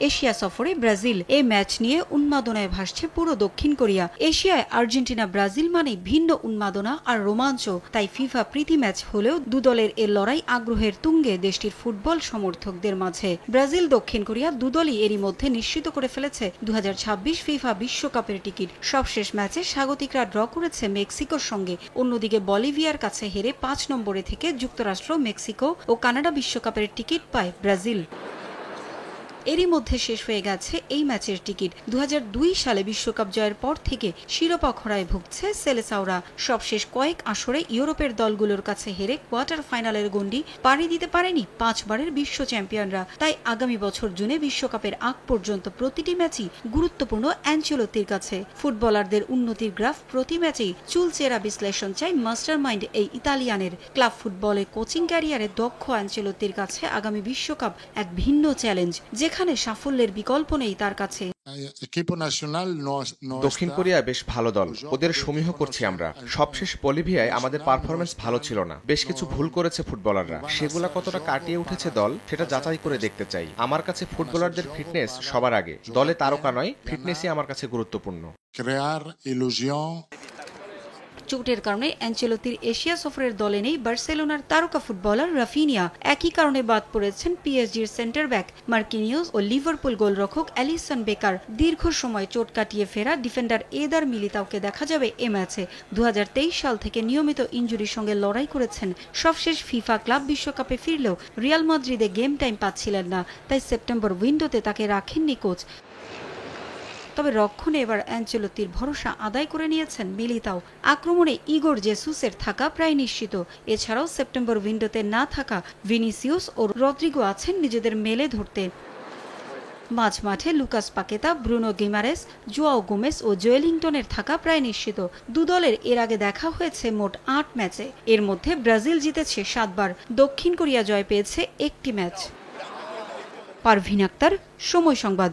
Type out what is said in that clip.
Asia সফরে Brazil. এই match নিয়ে উন্মাদনায় ভাসছে পুরো দক্ষিণ কোরিয়া। এশিয়ায় আর্জেন্টিনা ব্রাজিল মানে ভিন্ন উন্মাদনা আর রোমাঞ্চ। তাই ফিফা প্রীতি ম্যাচ হলেও দু দলের এ লড়াই আগ্রহের তুঙ্গে দেশটির ফুটবল সমর্থকদের মাঝে। ব্রাজিল দক্ষিণ কোরিয়া দুদলই এরই মধ্যে নিশ্চিত করে ফেলেছে 2026 ফিফা বিশ্বকাপের টিকিট। সবশেষ ম্যাচে স্বাগতিকরা ড্র করেছে মেক্সিকোর সঙ্গে। অন্যদিকে বলিভিয়ার কাছে হেরে 5 নম্বরে থেকে যুক্তরাষ্ট্র, মেক্সিকো ও কানাডা বিশ্বকাপের টিকিট পায় ব্রাজিল। এরই মধ্যে শেষ হয়ে গেছে এই ম্যাচের টিকিট। 2002 সালে বিশ্বকাপ জয়ের পর থেকে শিরোপা খরায় ভুগছে সেলেসাওরা। সবশেষ কয়েক আসরে ইউরোপের দলগুলোর কাছে হেরে কোয়ার্টার ফাইনালের গণ্ডি পাড়ি দিতে পারেনি 5 বারের বিশ্ব চ্যাম্পিয়নরা। তাই আগামী বছর জুনে বিশ্বকাপের আগ পর্যন্ত প্রতিটি ম্যাচই গুরুত্বপূর্ণ অ্যানচেলোত্তির কাছে। ফুটবলারদের উন্নতির গ্রাফ প্রতি ম্যাচেই চুলচেরা বিশ্লেষণ চাই মাস্টারমাইন্ড এই ইতালিয়ানের। ক্লাব ফুটবলে কোচিং ক্যারিয়ারে দক্ষ অ্যানচেলোত্তির কাছে আগামী বিশ্বকাপ এক ভিন্ন চ্যালেঞ্জ, যেখানে সাফল্যের বিকল্প নেই তার কাছে। দক্ষিণ কোরিয়া বেশ ভালো দল, ওদের সমীহ করছি আমরা। সবশেষ বলিভিয়ায় আমাদের পারফরমেন্স ভালো ছিল না, বেশ কিছু ভুল করেছে ফুটবলাররা। সেগুলা কতটা কাটিয়ে উঠেছে দল সেটা যাচাই করে দেখতে চাই। আমার কাছে ফুটবলারদের ফিটনেস সবার আগে, দলে তারকা নয়, ফিটনেসই আমার কাছে গুরুত্বপূর্ণ। চোটের কারণে অ্যানচেলোত্তির এশিয়া সফরের দলে নেই বার্সেলোনার তারকা ফুটবলার রাফিনিয়া। একই কারণে বাদ পড়েছেন পিএসজির সেন্টার ব্যাক মার্কিনিউস ও লিভারপুল গোলরক্ষক অ্যালিসন বেকার। দীর্ঘ সময় চোট কাটিয়ে ফেরা ডিফেন্ডার এদার মিলিতাওকে দেখা যাবে এ ম্যাচে। 2023 সাল থেকে নিয়মিত ইনজুরির সঙ্গে লড়াই করেছেন। সবশেষ ফিফা ক্লাব বিশ্বকাপে ফিরলেও রিয়াল মাদ্রিদে গেম টাইম পাচ্ছিলেন না, তাই সেপ্টেম্বর উইন্ডোতে তাকে রাখেননি কোচ। তবে রক্ষণে এবার অ্যানচেলোত্তির ভরসা আদায় করে নিয়েছেন মিলিতাও। আক্রমণে ইগোর জেসুসের থাকা প্রায় নিশ্চিত। এছাড়াও সেপ্টেম্বর উইন্ডোতে না থাকা ভিনিসিয়াস ও রদ্রিগো আছেন নিজেদের মেলে ধরতে। মাঝ মাঠে Lucas Paqueta, Bruno Guimaraes, Joao Gomes ও জোয়েলিংটনের থাকা প্রায় নিশ্চিত। দু দলের এর আগে দেখা হয়েছে মোট 8 ম্যাচে। এর মধ্যে ব্রাজিল জিতেছে 7 বার, দক্ষিণ কোরিয়া জয় পেয়েছে 1টি ম্যাচ। পারভিন আক্তার, সময় সংবাদ।